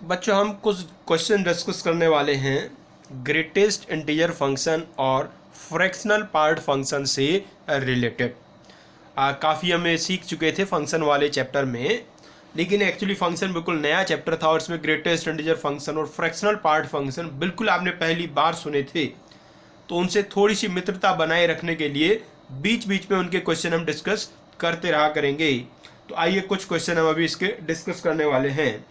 बच्चों हम कुछ क्वेश्चन डिस्कस करने वाले हैं ग्रेटेस्ट इंटीजर फंक्शन और फ्रैक्शनल पार्ट फंक्शन से रिलेटेड। काफ़ी हमें सीख चुके थे फंक्शन वाले चैप्टर में, लेकिन एक्चुअली फंक्शन बिल्कुल नया चैप्टर था और इसमें ग्रेटेस्ट इंटीजर फंक्शन और फ्रैक्शनल पार्ट फंक्शन बिल्कुल आपने पहली बार सुने थे। तो उनसे थोड़ी सी मित्रता बनाए रखने के लिए बीच बीच में उनके क्वेश्चन हम डिस्कस करते रहा करेंगे। तो आइए कुछ क्वेश्चन हम अभी इसके डिस्कस करने वाले हैं।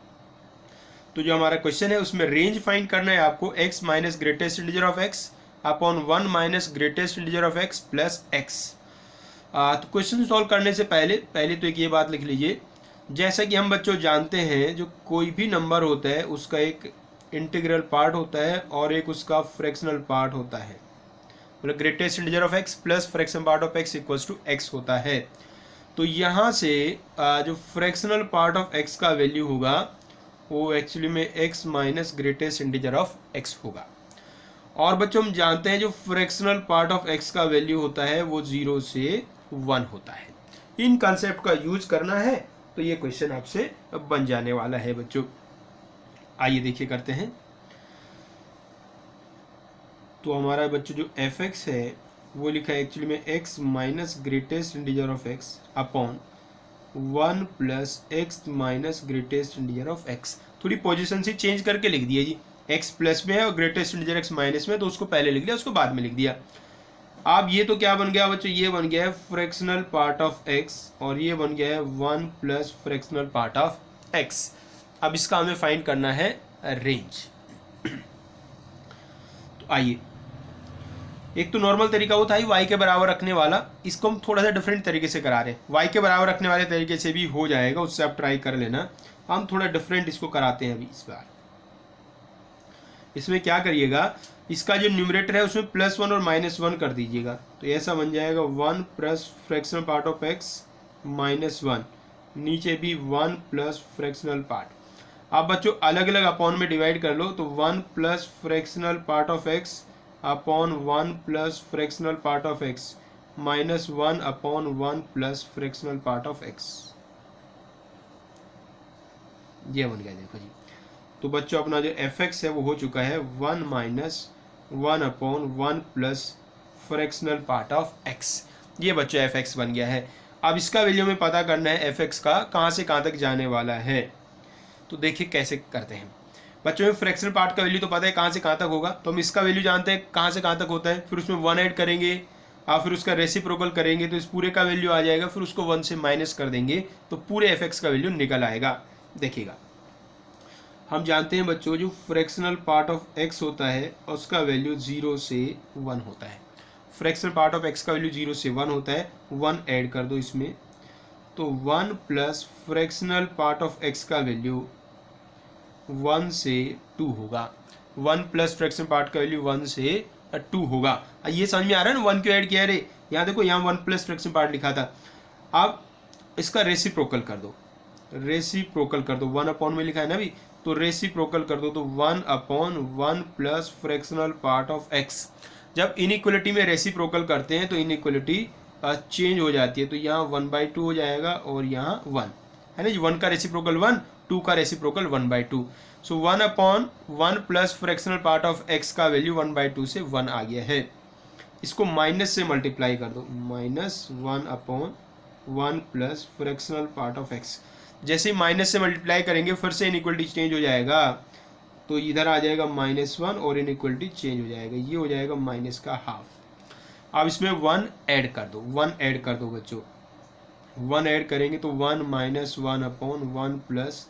तो जो हमारा क्वेश्चन है उसमें रेंज फाइंड करना है आपको x minus greatest integer of x upon 1 minus greatest integer of x plus x। तो क्वेश्चन सॉल्व करने से पहले तो एक ये बात लिख लीजिए, जैसा कि हम बच्चों जानते हैं जो कोई भी नंबर होता है उसका एक इंटीग्रल पार्ट होता है और एक उसका फ्रैक्शनल पार्ट होता है। मतलब greatest integer of x plus fractional part of x equals to x होता है। तो यहाँ से जो फ्रैक्शनल पार्ट ऑफ x का वैल्यू होगा वो एक्चुअली में x minus greatest integer of x होगा। और बच्चों हम जानते हैं जो फ्रैक्शनल पार्ट ऑफ x का वैल्यू होता है वो 0 से 1 होता है। इन कंसेप्ट का यूज करना है तो ये क्वेश्चन आपसे बन जाने वाला है बच्चों। आइए देखिए करते हैं। तो हमारा बच्चों जो fx है वो लिखा है एक्चुअली में x minus greatest integer of x upon 1 plus x minus greatest integer of x। थोड़ी पोजीशन से चेंज करके लिख दिया जी, x प्लस में है और ग्रेटेस्ट इंटीजर x माइनस में, तो उसको पहले लिख लिया उसको बाद में लिख दिया। अब ये तो क्या बन गया बच्चों, ये बन गया है फ्रैक्शनल पार्ट ऑफ x और ये बन गया है 1 plus fractional part of x। अब इसका हमें फाइंड करना है रेंज। तो आइए, एक तो नॉर्मल तरीका वो था ही y के बराबर रखने वाला, इसको हम थोड़ा सा डिफरेंट तरीके से करा रहे हैं। y के बराबर रखने वाले तरीके से भी हो जाएगा, उससे आप ट्राई कर लेना। हम थोड़ा डिफरेंट इसको कराते हैं अभी इस बार। इसमें क्या करिएगा, इसका जो न्यूमरेटर है उसमें +1 और -1 कर दीजिएगा, तो ऐसा बन जाएगा 1 plus fractional part of x -1, नीचे भी 1 प्लस फ्रैक्शनल पार्ट। आप बच्चों अलग अलग अपॉन में डिवाइड कर लो, तो 1 plus fractional part of x upon 1 plus fractional part of x -1 upon 1 plus fractional part of x। ये बन गया, देखो जी। तो बच्चों अपना जो fx है वो हो चुका है 1 minus 1 upon 1 plus fractional part of x। ये बच्चों fx बन गया है। अब इसका वैल्यू में पता करना है fx का कहाँ से कहाँ तक जाने वाला है। तो देखिए कैसे करते हैं बच्चों में। फ्रैक्शनल पार्ट का वैल्यू तो पता है कहाँ से कहाँ तक होगा, तो हम इसका वैल्यू जानते हैं कहाँ से कहाँ तक होता है। फिर उसमें 1 ऐड करेंगे और फिर उसका रेसिप्रोकल करेंगे तो इस पूरे का वैल्यू आ जाएगा। फिर उसको 1 से माइनस कर देंगे तो पूरे fx का वैल्यू निकल आएगा। देखिएगा, हम जानते हैं बच्चों जो फ्रैक्शनल पार्ट ऑफ x होता है उसका वैल्यू 0 से 1 होता है। फ्रैक्शनल पार्ट ऑफ x का वैल्यू 0 से 1 होता है। 1 ऐड कर दो इसमें, तो 1 plus fractional part of x का वैल्यू 1 से 2 होगा। 1 प्लस फ्रैक्शनल पार्ट का वैल्यू 1 से 2 होगा। ये समझ में आ रहा है ना, 1 क्यों ऐड किया? अरे यहाँ देखो, यहाँ 1 प्लस फ्रैक्शनल पार्ट लिखा था। अब इसका रेसिप्रोकल कर दो, रेसिप्रोकल कर दो। 1 अपॉन में लिखा है ना अभी, तो रेसिप्रोकल कर दो, तो 1 upon 1 plus fractional part of x। जब इनइक्वलिटी में रेसिप्रोकल करते हैं तो इनइक्वलिटी चेंज हो जाती है, तो यहाँ 1/2 हो जाएगा और यहाँ 1 है ना जी। 1 का रेसिप्रोकल 1, 2 का reciprocal 1/2। So 1 upon 1 plus fractional part of x का वैल्यू 1/2 से 1 आ गया है। इसको माइनस से मल्टीप्लाई कर दो, -1 upon 1 plus fractional part of x। जैसे ही माइनस से मल्टीप्लाई करेंगे फिर से इनइक्वलिटी चेंज हो जाएगा, तो इधर आ जाएगा -1 और इनइक्वलिटी चेंज हो जाएगा, ये हो जाएगा माइनस का हाफ। अब इसमें 1 ऐड कर दो, 1 ऐड कर दो बच्चों। 1 ऐड करेंगे तो 1 minus 1 upon 1 plus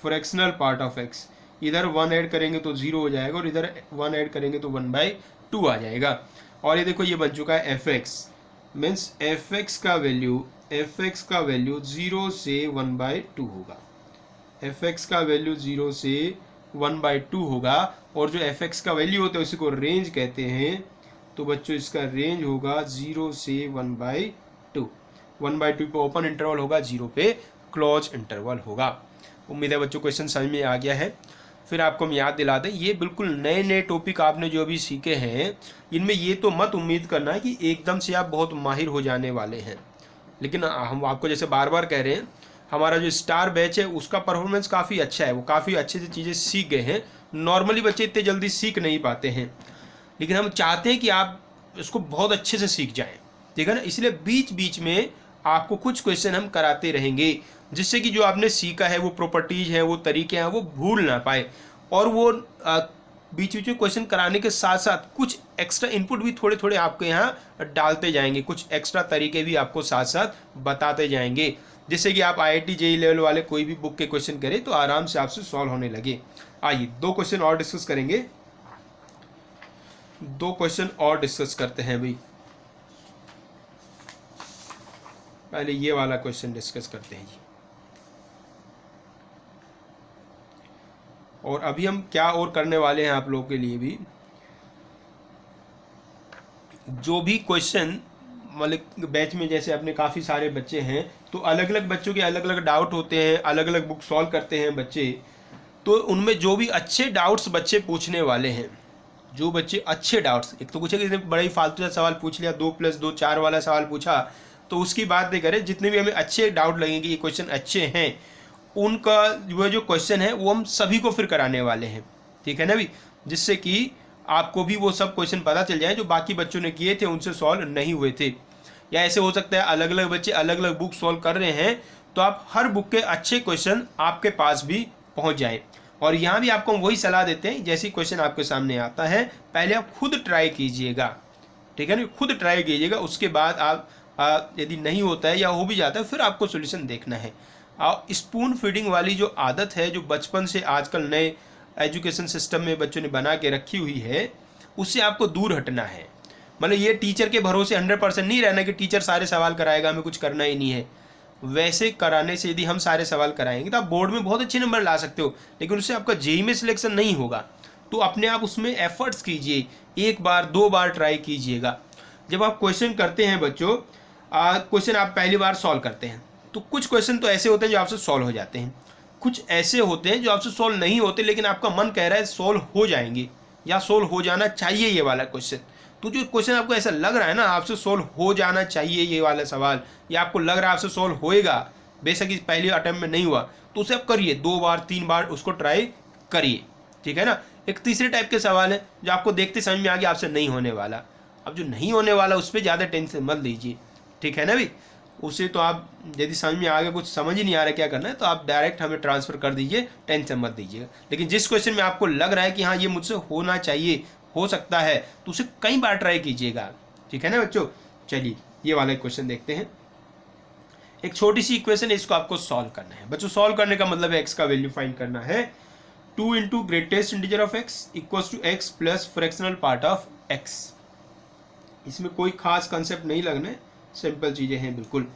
fractional part of x। इधर 1 ऐड करेंगे तो 0 हो जाएगा और इधर 1 ऐड करेंगे तो 1/2 आ जाएगा। और ये देखो ये बन चुका है fx, मीन्स fx का वैल्यू 0 से 1/2 होगा। fx का वैल्यू 0 से 1/2 होगा और जो fx का वैल्यू होता है उसी को रेंज कहते हैं। तो बच्चों इसका रेंज होगा 0 से 1/2। 1/2 पे ओपन इंटरवल होगा, 0 पे क्लोज इंटरवल होगा। उम्मीद है बच्चों क्वेश्चन समझ में आ गया है। फिर आपको हम याद दिला दें, ये बिल्कुल नए नए टॉपिक आपने जो अभी सीखे हैं इनमें ये तो मत उम्मीद करना है कि एकदम से आप बहुत माहिर हो जाने वाले हैं, लेकिन हम आपको जैसे बार बार कह रहे हैं हमारा जो स्टार बैच है उसका परफॉर्मेंस काफ़ी अच्छा है, वो काफ़ी अच्छे से चीज़ें सीख गए हैं। नॉर्मली बच्चे इतने जल्दी सीख नहीं पाते हैं, लेकिन हम चाहते हैं कि आप इसको बहुत अच्छे से सीख जाएं, ठीक है ना। इसलिए बीच बीच में आपको कुछ क्वेश्चन हम कराते रहेंगे, जिससे कि जो आपने सीखा है, वो प्रॉपर्टीज़ हैं, वो तरीके हैं, वो भूल ना पाए। और वो बीच बीच में क्वेश्चन कराने के साथ साथ कुछ एक्स्ट्रा इनपुट भी थोड़े थोड़े आपके यहाँ डालते जाएंगे, कुछ एक्स्ट्रा तरीके भी आपको साथ साथ बताते जाएंगे, जिससे कि आप IIT JEE लेवल वाले कोई भी बुक के क्वेश्चन करें तो आराम से आपसे सॉल्व होने लगे। आइए 2 क्वेश्चन और डिस्कस करेंगे, 2 क्वेश्चन और डिस्कस करते हैं भाई। पहले ये वाला क्वेश्चन डिस्कस करते हैं जी। और अभी हम क्या और करने वाले हैं आप लोगों के लिए भी, जो भी क्वेश्चन मतलब बैच में जैसे अपने काफ़ी सारे बच्चे हैं, तो अलग अलग बच्चों के अलग अलग डाउट होते हैं, अलग अलग बुक सॉल्व करते हैं बच्चे। तो उनमें जो भी अच्छे डाउट्स बच्चे पूछने वाले हैं, जो बच्चे अच्छे डाउट्स, एक तो पूछे कि बड़ा ही फालतू सा सवाल पूछ लिया, 2 + 2 4 वाला सवाल पूछा, तो उसकी बात नहीं करें। जितने भी हमें अच्छे डाउट लगेंगे, ये क्वेश्चन अच्छे हैं, उनका वो जो क्वेश्चन है वो हम सभी को फिर कराने वाले हैं, ठीक है ना भी, जिससे कि आपको भी वो सब क्वेश्चन पता चल जाए जो बाकी बच्चों ने किए थे, उनसे सॉल्व नहीं हुए थे। या ऐसे हो सकता है अलग अलग बच्चे अलग अलग बुक सॉल्व कर रहे हैं, तो आप हर बुक के अच्छे क्वेश्चन आपके पास भी पहुंच जाए। और यहाँ भी आपको वही सलाह देते हैं, जैसे क्वेश्चन आपके सामने आता है पहले आप खुद ट्राई कीजिएगा, ठीक है ना, खुद ट्राई कीजिएगा। उसके बाद आप यदि नहीं होता है या हो भी जाता है, फिर आपको सोल्यूशन देखना है। स्पून फीडिंग वाली जो आदत है, जो बचपन से आजकल नए एजुकेशन सिस्टम में बच्चों ने बना के रखी हुई है, उससे आपको दूर हटना है। मतलब ये टीचर के भरोसे 100% नहीं रहना कि टीचर सारे सवाल कराएगा, हमें कुछ करना ही नहीं है। वैसे कराने से यदि हम सारे सवाल कराएंगे तो आप बोर्ड में बहुत अच्छे नंबर ला सकते हो, लेकिन उससे आपका JEE में सिलेक्शन नहीं होगा। तो अपने आप उसमें एफर्ट्स कीजिए, 1 बार 2 बार ट्राई कीजिएगा। जब आप क्वेश्चन करते हैं बच्चों, क्वेश्चन आप पहली बार सॉल्व करते हैं, तो कुछ क्वेश्चन तो ऐसे होते हैं जो आपसे सॉल्व हो जाते हैं, कुछ ऐसे होते हैं जो आपसे सॉल्व नहीं होते, लेकिन आपका मन कह रहा है सॉल्व हो जाएंगे या सॉल्व हो जाना चाहिए ये वाला क्वेश्चन। तो जो क्वेश्चन आपको ऐसा लग रहा है ना आपसे सॉल्व हो जाना चाहिए ये वाला सवाल, या आपको लग रहा है आपसे सॉल्व होएगा, बेशक इस पहले अटेम्प्ट में नहीं हुआ, तो उसे आप करिए, 2 बार 3 बार उसको ट्राई करिए, ठीक है ना। एक तीसरे टाइप के सवाल है जो आपको देखते समझ में आ गया आपसे नहीं होने वाला। अब जो नहीं होने वाला उस पर ज़्यादा टेंशन मत लीजिए, ठीक है ना भाई। उसे तो आप यदि समझ में आ गया, कुछ समझ ही नहीं आ रहा क्या करना है, तो आप डायरेक्ट हमें ट्रांसफ़र कर दीजिए, टेंशन मत दीजिएगा। लेकिन जिस क्वेश्चन में आपको लग रहा है कि हाँ ये मुझसे होना चाहिए, हो सकता है, तो उसे कई बार ट्राई कीजिएगा, ठीक है ना बच्चों। चलिए ये वाला क्वेश्चन देखते हैं। एक छोटी सी इक्वेशन है, इसको आपको सॉल्व करना है बच्चों। सॉल्व करने का मतलब है एक्स का वैल्यू फाइंड करना है। 2 × greatest integer of x equals to x plus fractional part of x। इसमें कोई खास कंसेप्ट नहीं लगना है, सिंपल चीज़ें हैं बिल्कुल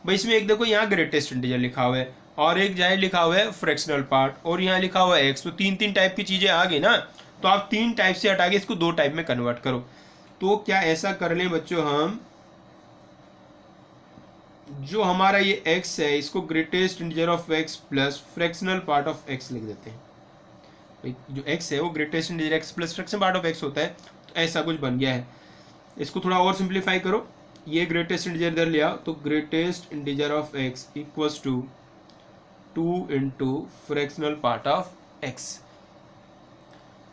भाई। इसमें एक देखो यहाँ ग्रेटेस्ट इंटीजर लिखा हुआ है, और एक जहाँ लिखा हुआ है फ्रैक्शनल पार्ट, और यहाँ लिखा हुआ है x। तो 3 टाइप की चीज़ें आ गई ना, तो आप 3 टाइप से हटा के इसको 2 टाइप में कन्वर्ट करो। तो क्या ऐसा कर लें बच्चों, हम जो हमारा ये x है इसको greatest integer of x plus fractional part of x लिख देते हैं। जो x है वो greatest integer x plus fractional part of x होता है, तो ऐसा कुछ बन गया है। इसको थोड़ा और सिंप्लीफाई करो, ये ग्रेटेस्ट इंटीजर इधर ले आओ, तो greatest integer of x equals to 2 × fractional part of x।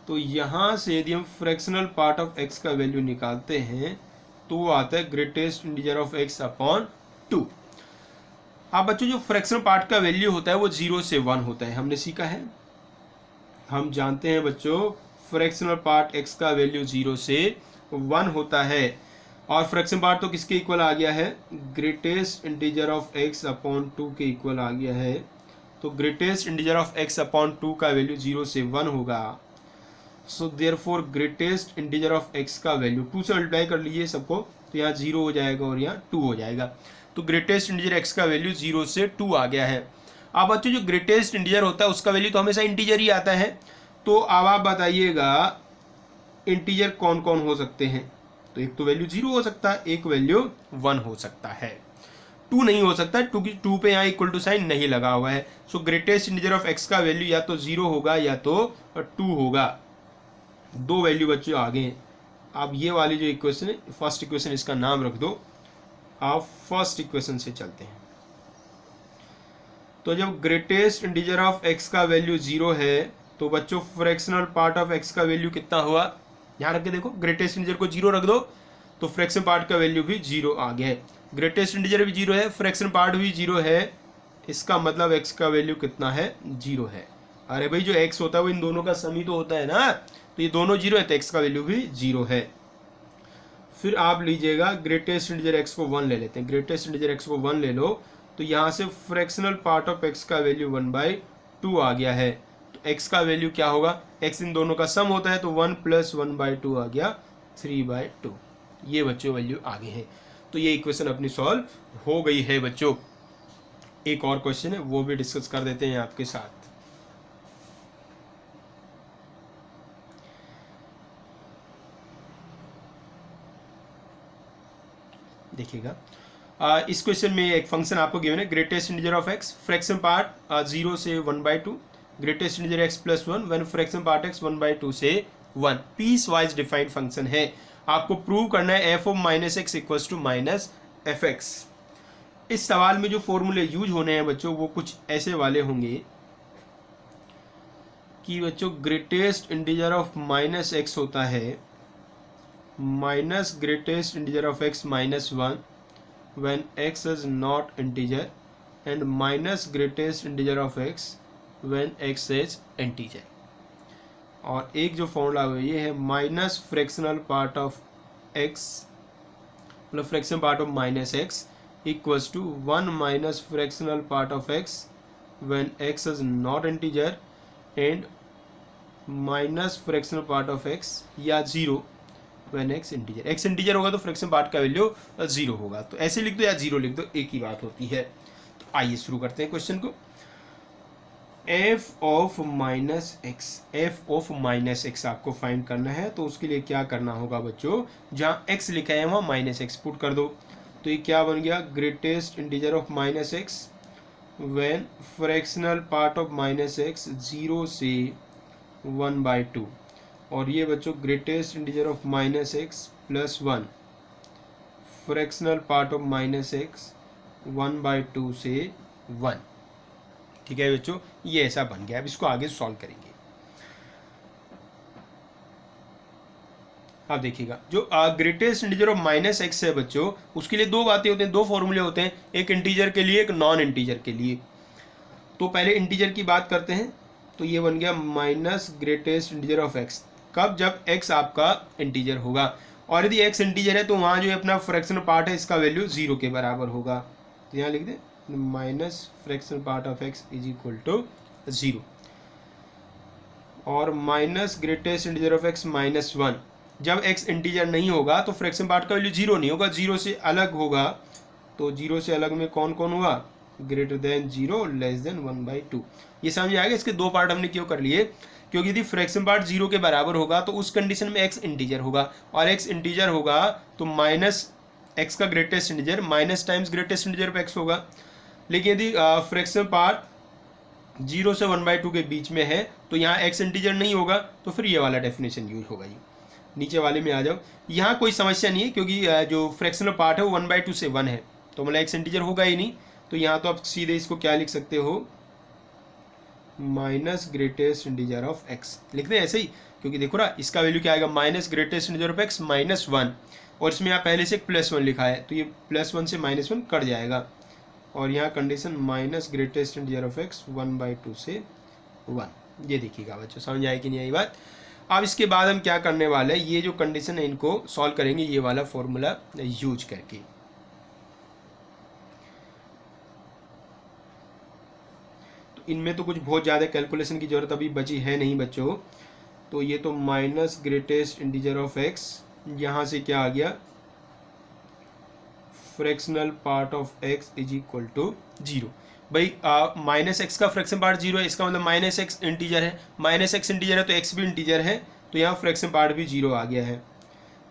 तो यहाँ से यदि हम फ्रैक्शनल पार्ट ऑफ x का वैल्यू निकालते हैं तो वो आता है greatest integer of x upon 2। अब बच्चों जो फ्रैक्शनल पार्ट का वैल्यू होता है वो 0 से 1 होता है, हमने सीखा है। हम जानते हैं बच्चों फ्रैक्शनल पार्ट x का वैल्यू 0 से 1 होता है, और फ्रैक्शन पार्ट तो किसके इक्वल आ गया है, greatest integer of x upon 2 के इक्वल आ गया है। तो greatest integer of x upon 2 का वैल्यू 0 से 1 होगा। So therefore greatest integer of x का वैल्यू 2 से मल्टीप्लाई कर लीजिए सबको, तो यहाँ 0 हो जाएगा और यहाँ 2 हो जाएगा। तो ग्रेटेस्ट इंटीजर x का वैल्यू 0 से 2 आ गया है। अब बच्चों जो ग्रेटेस्ट इंटीजर होता है उसका वैल्यू तो हमेशा इंटीजर ही आता है। तो अब आप बताइएगा इंटीजर कौन कौन हो सकते हैं। तो एक तो वैल्यू 0 हो सकता है, एक वैल्यू 1 हो सकता है, 2 नहीं हो सकता, 2 पे यहाँ इक्वल टू साइन नहीं लगा हुआ है। सो ग्रेटेस्ट इंटीजर ऑफ x का वैल्यू या तो 0 होगा या तो 2 होगा। 2 वैल्यू बच्चों आ गए। अब ये वाली जो इक्वेशन है, फर्स्ट इक्वेशन, इसका नाम रख दो। आप फर्स्ट इक्वेशन से चलते हैं। तो जब ग्रेटेस्ट इंटीजर ऑफ एक्स का वैल्यू 0 है तो बच्चों फ्रैक्शनल पार्ट ऑफ एक्स का वैल्यू कितना हुआ, यहाँ रख के देखो, ग्रेटेस्ट इंटीजर को 0 रख दो तो फ्रैक्शन पार्ट का वैल्यू भी 0 आ गया है। ग्रेटेस्ट इंटीजर भी 0 है, फ्रैक्शन पार्ट भी 0 है, इसका मतलब एक्स का वैल्यू कितना है, 0 है। अरे भाई जो एक्स होता है वो इन दोनों का सम ही तो होता है ना, तो ये दोनों 0 है तो एक्स का वैल्यू भी 0 है। फिर आप लीजिएगा ग्रेटेस्ट इंटीजर एक्स को 1 ले लेते हैं, ग्रेटेस्ट इंटीजर एक्स को 1 ले लो तो यहाँ से फ्रैक्शनल पार्ट ऑफ एक्स का वैल्यू 1/2 आ गया है। तो एक्स का वैल्यू क्या होगा, एक्स इन दोनों का सम होता है तो 1 + 1/2 आ गया 3/2। ये बच्चों वैल्यू आगे है। तो ये इक्वेशन अपनी सॉल्व हो गई है बच्चों। एक और क्वेश्चन है वो भी डिस्कस कर देते हैं आपके साथ। देखिएगा इस क्वेश्चन में एक फंक्शन आपको गिवन है, greatest integer of x, fraction part 0 से 1/2, greatest integer x + 1 when fraction part x 1/2 से 1, पीस वाइज डिफाइंड फंक्शन है। आपको प्रूव करना है f of -x = -fx। इस सवाल में जो फॉर्मूले यूज होने हैं बच्चों वो कुछ ऐसे वाले होंगे कि बच्चों ग्रेटेस्ट इंटीजर ऑफ -x होता है minus greatest integer of x -1 when x is not integer and minus greatest integer of x when x is integer। और एक जो फॉर्मूला है ये है minus fractional part of x मतलब fraction part of -x equals to 1 minus fractional part of x when x is not integer and minus fractional part of x या 0 when x integer. x integer होगा तो fraction part का value 0 होगा, तो ऐसे लिख दो या 0 लिख दो, एक ही बात होती है। तो आइए शुरू करते हैं क्वेश्चन को। f of -x आपको फाइंड करना है, तो उसके लिए क्या करना होगा बच्चों, जहाँ x लिखा है वहाँ -x पुट कर दो। तो ये क्या बन गया, greatest integer of -x when fractional part of -x 0 से 1/2, और ये बच्चों greatest integer of -x + 1 fractional part of -x 1/2 से 1। ठीक है बच्चों, ये ऐसा बन गया। अब इसको आगे सॉल्व करेंगे। अब देखिएगा जो ग्रेटेस्ट इंटीजर ऑफ -x है बच्चों, उसके लिए दो बातें होते हैं, दो फॉर्मूले होते हैं, एक इंटीजर के लिए एक नॉन इंटीजर के लिए। तो पहले इंटीजर की बात करते हैं। तो ये बन गया minus greatest integer of x, कब, जब x आपका इंटीजर होगा, और यदि x इंटीजर है तो वहाँ जो अपना फ्रैक्शनल पार्ट है इसका वैल्यू 0 के बराबर होगा। तो यहाँ लिख दें minus fractional part of x = 0, और minus greatest integer of x -1, जब x इंटीजर नहीं होगा तो फ्रैक्शन पार्ट का वैल्यू 0 नहीं होगा, 0 से अलग होगा। तो 0 से अलग में कौन कौन हुआ, ग्रेटर देन 0 लेस देन 1/2। ये समझ आएगा। इसके दो पार्ट हमने क्यों कर लिए, क्योंकि यदि फ्रैक्शन पार्ट 0 के बराबर होगा तो उस कंडीशन में x इंटीजर होगा, और x इंटीजर होगा तो माइनस x का greatest integer minus times greatest integer पे x होगा। लेकिन यदि फ्रैक्शन पार्ट 0 से 1/2 के बीच में है तो यहाँ x इंटीजर नहीं होगा, तो फिर ये वाला डेफिनेशन यूज होगा। ये नीचे वाले में आ जाओ, यहाँ कोई समस्या नहीं है क्योंकि जो फ्रैक्शनल पार्ट है वो 1/2 से 1 है, तो मतलब x इंटीजर होगा ही नहीं। तो यहाँ तो आप सीधे इसको क्या लिख सकते हो, minus greatest integer of x लिख दें ऐसे ही, क्योंकि देखो ना इसका वैल्यू क्या आएगा, minus greatest integer of x -1, और इसमें यहाँ पहले से +1 लिखा है तो ये +1 से -1 कट जाएगा, और यहाँ condition minus greatest integer of x 1/2 से 1। ये देखिएगा बच्चों, समझ आए कि नहीं आई बात। अब इसके बाद हम क्या करने वाले हैं, ये जो कंडीशन है इनको सॉल्व करेंगे ये वाला फॉर्मूला यूज करके। इनमें तो कुछ बहुत ज़्यादा कैलकुलेशन की ज़रूरत अभी बची है नहीं बच्चों। तो ये तो minus greatest integer of x, यहाँ से क्या आ गया, फ्रैक्शनल पार्ट ऑफ x = 0। भाई -x का फ्रैक्शन पार्ट 0 है, इसका मतलब -x इंटीजर है, -x इंटीजर है तो x भी इंटीजर है, तो यहाँ फ्रैक्शन पार्ट भी 0 आ गया है।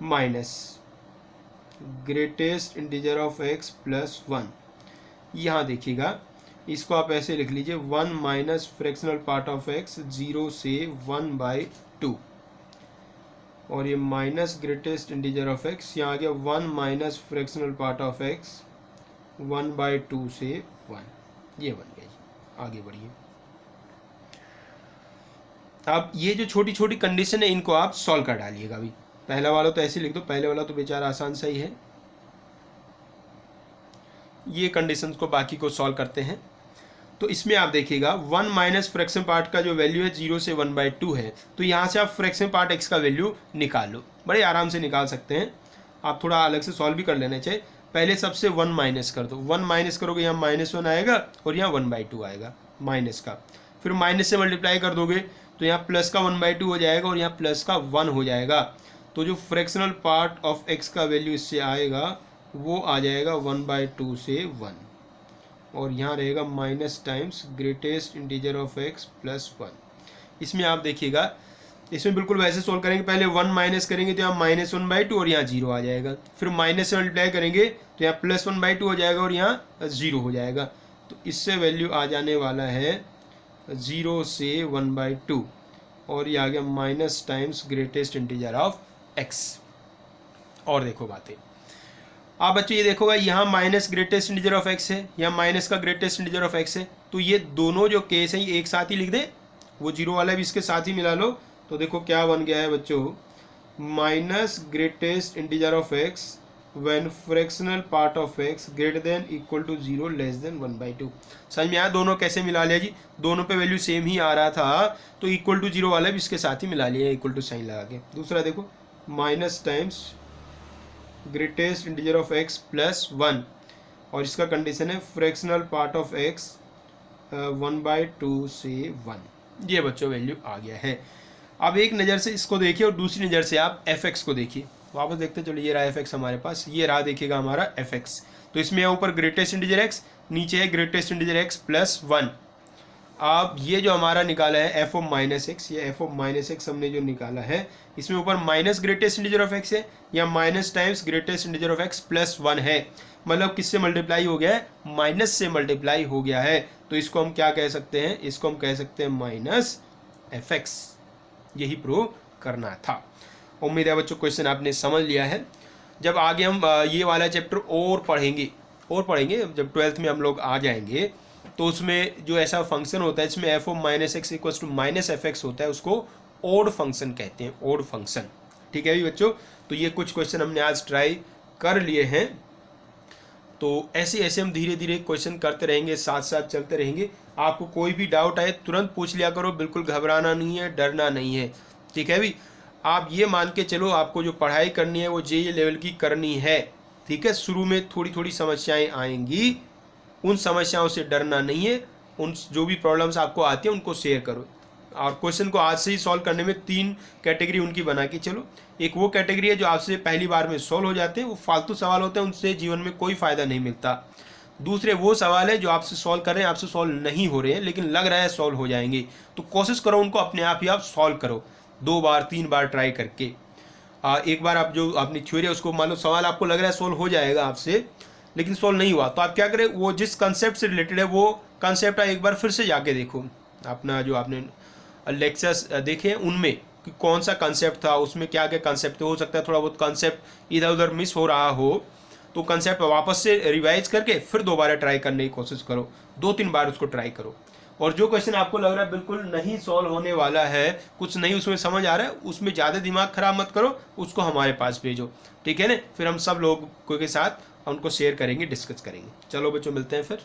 Minus greatest integer of x + 1, यहाँ देखिएगा इसको आप ऐसे लिख लीजिए 1 minus fractional part of x 0 से 1/2, और ये minus greatest integer of x, यहाँ आ गया 1 minus fractional part of x 1/2 से 1। ये बन गया जी। आगे बढ़िए। अब ये जो छोटी छोटी कंडीशन है इनको आप सॉल्व कर डालिएगा। अभी पहला वाला तो ऐसे लिख दो, पहले वाला तो बेचारा आसान सा ही है। ये कंडीशंस को बाकी को सॉल्व करते हैं। तो इसमें आप देखिएगा 1 माइनस फ्रैक्शन पार्ट का जो वैल्यू है 0 से 1/2 है, तो यहाँ से आप फ्रैक्शन पार्ट x का वैल्यू निकाल लो, बड़े आराम से निकाल सकते हैं। आप थोड़ा अलग से सॉल्व भी कर लेना चाहिए। पहले सबसे 1 माइनस कर दो, 1 माइनस करोगे यहाँ -1 आएगा और यहाँ 1/2 आएगा माइनस का। फिर माइनस से मल्टीप्लाई कर दोगे तो यहाँ प्लस का 1/2 हो जाएगा और यहाँ प्लस का 1 हो जाएगा। तो जो फ्रैक्शनल पार्ट ऑफ x का वैल्यू इससे आएगा वो आ जाएगा 1/2 से 1, और यहाँ रहेगा minus times greatest integer of x plus 1। इसमें आप देखिएगा, इसमें बिल्कुल वैसे सोल्व करेंगे, पहले 1 माइनस करेंगे तो यहाँ -1/2 और यहाँ 0 आ जाएगा। फिर माइनस से मल्टीप्लाई करेंगे तो यहाँ +1/2 हो जाएगा और यहाँ 0 हो जाएगा। तो इससे वैल्यू आ जाने वाला है 0 से 1/2, और ये आ गया minus times greatest integer of x। और देखो बातें, आप बच्चों ये देखोगा यहाँ minus greatest integer of x है, यहाँ माइनस का ग्रेटेस्ट इंटीजर ऑफ x है, तो ये दोनों जो केस हैं ये एक साथ ही लिख दे, वो 0 वाला भी इसके साथ ही मिला लो। तो देखो क्या बन गया है बच्चों, minus greatest integer of x when fractional part of x greater than equal to 0 less than 1/2। समझ में आया दोनों कैसे मिला लिया जी, दोनों पे वैल्यू सेम ही आ रहा था तो इक्वल टू 0 वाला भी इसके साथ ही मिला लिया, इक्वल टू साइन लगा के। दूसरा देखो minus times greatest integer of x plus 1, और इसका कंडीशन है फ्रैक्शनल पार्ट ऑफ x 1/2 से 1। ये बच्चों वैल्यू आ गया है। अब एक नज़र से इसको देखिए और दूसरी नज़र से आप fx को देखिए। वापस देखते चलो, ये रहा fx हमारे पास, ये रहा देखिएगा हमारा fx। तो इसमें ऊपर ग्रेटेस्ट इंटीजर x, नीचे है ग्रेटेस्ट इंटीजर x प्लस 1। अब ये जो हमारा निकाला है f ऑफ माइनस एक्स, ये f ऑफ माइनस एक्स हमने जो निकाला है, इसमें ऊपर minus greatest integer of x है, या minus times greatest integer of x plus 1 है। मतलब किससे मल्टीप्लाई हो गया है, माइनस से मल्टीप्लाई हो गया है। तो इसको हम क्या कह सकते हैं, इसको हम कह सकते हैं माइनस fx। यही प्रूव करना था। उम्मीद है बच्चों क्वेश्चन आपने समझ लिया है। जब आगे हम ये वाला चैप्टर और पढ़ेंगे जब 12th में हम लोग आ जाएंगे, तो उसमें जो ऐसा फंक्शन होता है इसमें f of minus x equals to minus fx होता है, उसको ओड फंक्शन कहते हैं, ओड फंक्शन। ठीक है भी बच्चों, तो ये कुछ क्वेश्चन हमने आज ट्राई कर लिए हैं। तो ऐसे हम धीरे धीरे क्वेश्चन करते रहेंगे, साथ साथ चलते रहेंगे। आपको कोई भी डाउट आए तुरंत पूछ लिया करो, बिल्कुल घबराना नहीं है, डरना नहीं है। ठीक है भी, आप ये मान के चलो आपको जो पढ़ाई करनी है वो JEE लेवल की करनी है। ठीक है, शुरू में थोड़ी थोड़ी समस्याएं आएंगी, उन समस्याओं से डरना नहीं है। उन जो भी प्रॉब्लम्स आपको आती है उनको शेयर करो, और क्वेश्चन को आज से ही सॉल्व करने में 3 कैटेगरी उनकी बना के चलो। एक वो कैटेगरी है जो आपसे पहली बार में सॉल्व हो जाते हैं, वो फालतू सवाल होते हैं, उनसे जीवन में कोई फ़ायदा नहीं मिलता। दूसरे वो सवाल है जो आपसे सॉल्व कर रहे हैं, आपसे सॉल्व नहीं हो रहे हैं लेकिन लग रहा है सॉल्व हो जाएंगे, तो कोशिश करो उनको अपने आप ही आप सॉल्व करो, 2 बार 3 बार ट्राई करके। एक बार आप जो अपनी थ्योरी है उसको मान लो सवाल आपको लग रहा है सॉल्व हो जाएगा आपसे, लेकिन सॉल्व नहीं हुआ, तो आप क्या करें, वो जिस कंसेप्ट से रिलेटेड है वो कंसेप्ट एक बार फिर से जाके देखो। अपना जो आपने लेक्चर्स देखे उनमें कि कौन सा कंसेप्ट था, उसमें क्या क्या कंसेप्ट थे। हो सकता है थोड़ा बहुत कंसेप्ट इधर उधर मिस हो रहा हो, तो कंसेप्ट वापस से रिवाइज करके फिर दोबारा ट्राई करने की कोशिश करो, 2-3 बार उसको ट्राई करो। और जो क्वेश्चन आपको लग रहा है बिल्कुल नहीं सॉल्व होने वाला है, कुछ नहीं उसमें समझ आ रहा है, उसमें ज़्यादा दिमाग खराब मत करो, उसको हमारे पास भेजो। ठीक है ना, फिर हम सब लोगों के साथ उनको शेयर करेंगे, डिस्कस करेंगे। चलो बच्चों, मिलते हैं फिर।